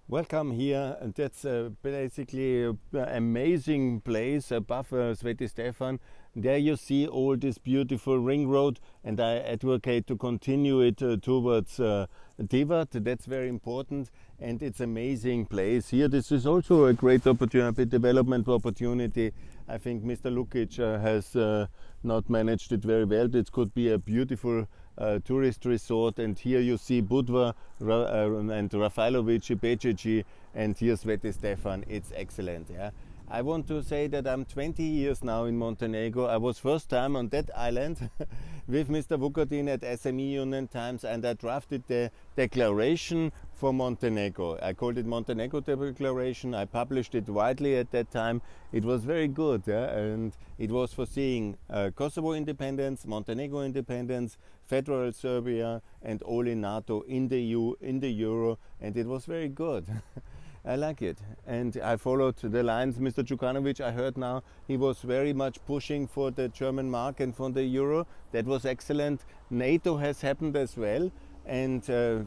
Welcome here, and that's basically an amazing place above Sveti Stefan. There you see all this beautiful ring road, and I advocate to continue it towards Tivat. That's very important, and it's amazing place here. This is also a great opportunity, development opportunity. I think Mr. Lukic has not managed it very well. This could be a beautiful tourist resort, and here you see Budva and Rafailovic, Ibečeji, and here's Sveti Stefan. It's excellent. Yeah, I want to say that I'm 20 years now in Montenegro. I was first time on that island with Mr. Vukatin at SME Union Times, and I drafted the declaration for Montenegro. I called it Montenegro Declaration. I published it widely at that time. It was very good, yeah? And it was foreseeing Kosovo independence, Montenegro independence, federal Serbia, and all in NATO, in the EU, in the Euro, and it was very good. I like it, and I followed the lines. Mr. Djukanovic, I heard now, he was very much pushing for the German mark and for the Euro. That was excellent. NATO has happened as well, and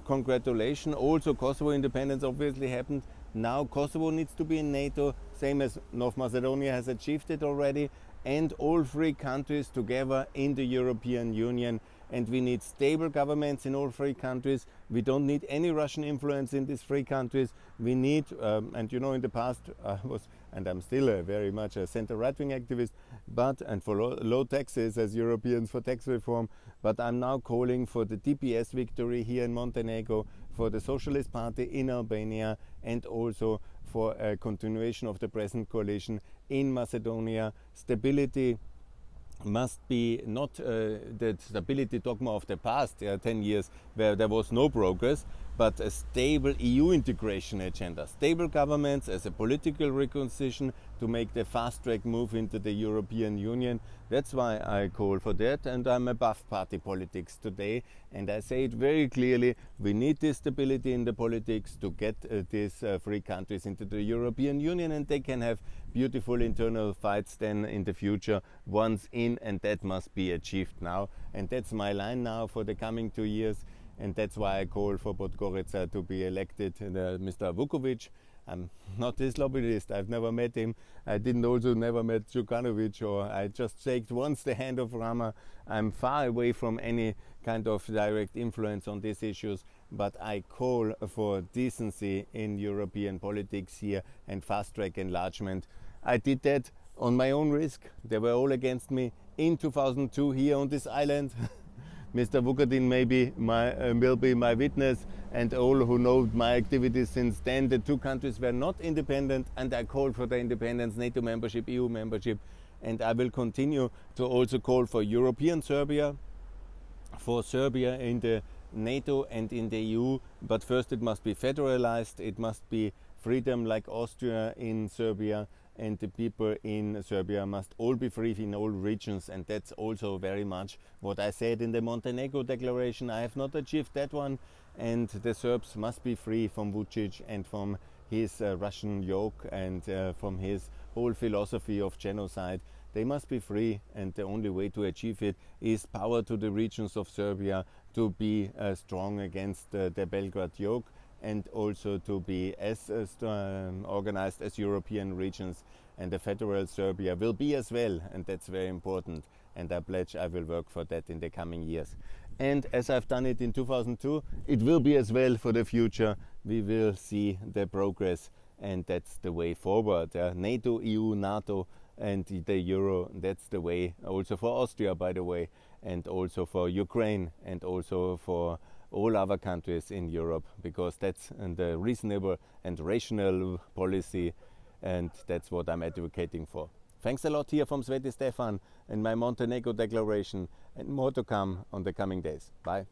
congratulations. Also Kosovo independence obviously happened. Now Kosovo needs to be in NATO, same as North Macedonia has achieved it already, and all three countries together in the European Union. And we need stable governments in all three countries. We don't need any Russian influence in these three countries. We need, and you know, in the past I was, and I'm still very much a center right-wing activist, and for low taxes as Europeans, for tax reform. But I'm now calling for the DPS victory here in Montenegro, for the Socialist Party in Albania, and also for a continuation of the present coalition in Macedonia. Stability must be not the stability dogma of the past 10 years where there was no progress, but a stable EU integration agenda. Stable governments as a political reconciliation to make the fast-track move into the European Union. That's why I call for that, and I'm above party politics today, and I say it very clearly. We need this stability in the politics to get these three countries into the European Union, and they can have beautiful internal fights then in the future once in, and that must be achieved now. And that's my line now for the coming 2 years, and that's why I call for Podgorica to be elected. Mr. Vukovic, I'm not his lobbyist, I've never met him. I didn't also never met Djukanovic, or I just shaked once the hand of Rama. I'm far away from any kind of direct influence on these issues, but I call for decency in European politics here and fast-track enlargement. I did that on my own risk. They were all against me in 2002 here on this island. Mr. Vukatin maybe will be my witness, and all who know my activities since then. The two countries were not independent, and I called for their independence, NATO membership, EU membership, and I will continue to also call for European Serbia, for Serbia in the NATO and in the EU. But first it must be federalized, it must be freedom like Austria in Serbia, and the people in Serbia must all be free in all regions, and that's also very much what I said in the Montenegro Declaration. I have not achieved that one, and the Serbs must be free from Vucic and from his Russian yoke, and from his whole philosophy of genocide. They must be free, and the only way to achieve it is power to the regions of Serbia to be strong against the Belgrade yoke, and also to be as organized as European regions. And the federal Serbia will be as well, and that's very important, and I pledge I will work for that in the coming years. And as I've done it in 2002, it will be as well for the future. We will see the progress, and that's the way forward. NATO, EU, NATO, and the Euro, that's the way also for Austria, by the way, and also for Ukraine, and also for all other countries in Europe, because that's the reasonable and rational policy, and that's what I'm advocating for. Thanks a lot here from Sveti Stefan and my Montenegro Declaration, and more to come on the coming days. Bye.